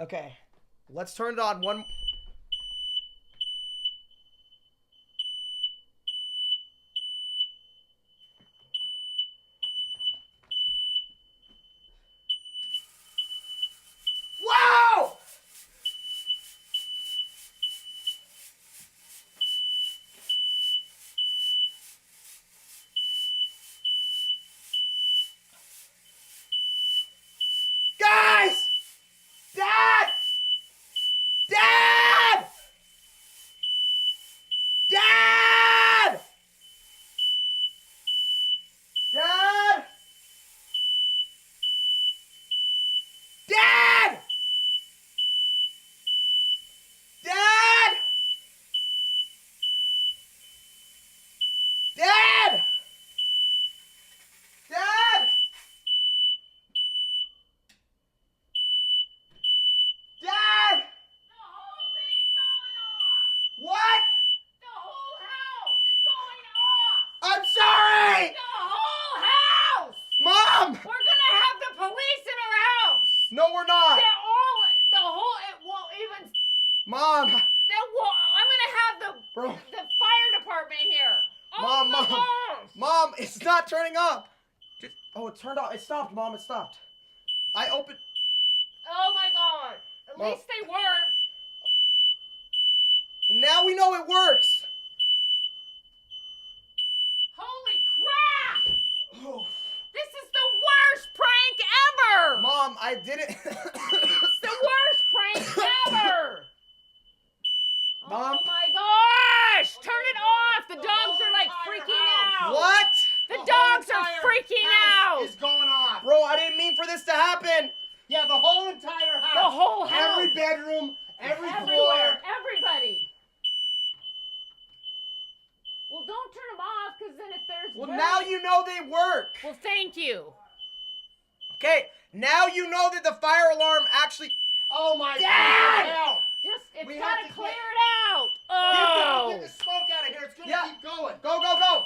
Okay. Let's turn it on one. Wow! Guys! Dad! Dad! Dad! Dad! Dad! Dad! Dad! Dad! Dad! The whole thing's going off! What? The whole house is going off! I'm sorry! The whole house! Mom! We're gonna have the police in our house! No, we're not. They're all, the whole, it won't even, Mom! I'm gonna have Bro. the fire department here! Oh Mom, my Mom. gosh! Mom, it's not turning up. Oh, it turned off. It stopped, Mom. It stopped. I opened. Oh my god! At Mom. least they work! Now we know it works. Holy crap! Oh. This is the worst prank ever! Mom, I didn't. It's the worst prank ever! Mom? Oh my gosh! Turn it off! The dogs are like freaking out! What? The dogs are freaking out! Is going off. Bro, I didn't mean for this to happen. Yeah, the whole entire house. The whole house! Every bedroom, every Everywhere! floor. Everybody! Well, don't turn them off, because then if there's... Well, now you know they work. Well, thank you. Okay, now you know that the fire alarm actually. Oh my Dad! God! Just, it's We gotta have to clear get- it out! Oh! Get the smoke out of here. It's gonna Yeah. keep going. Go, go, go.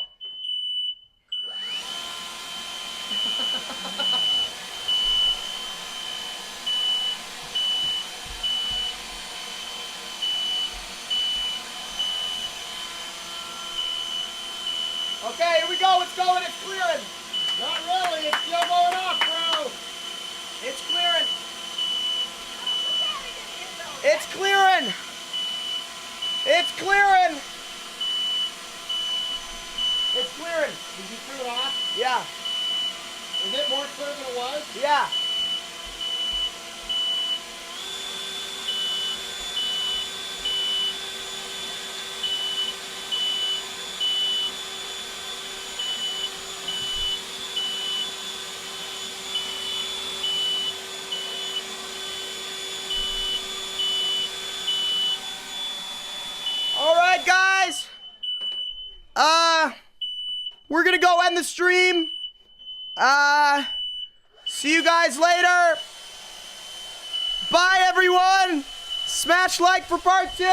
Okay, here we go. It's going. It's clearing. Not really. It's still going off, bro. It's clearing. It's clearing. It's clearing. It's clearing. Did you turn it off? Yeah. Is it more clear than it was? Yeah. All right, guys. We're gonna go end the stream. See you guys later. Bye, everyone. Smash like for part 2.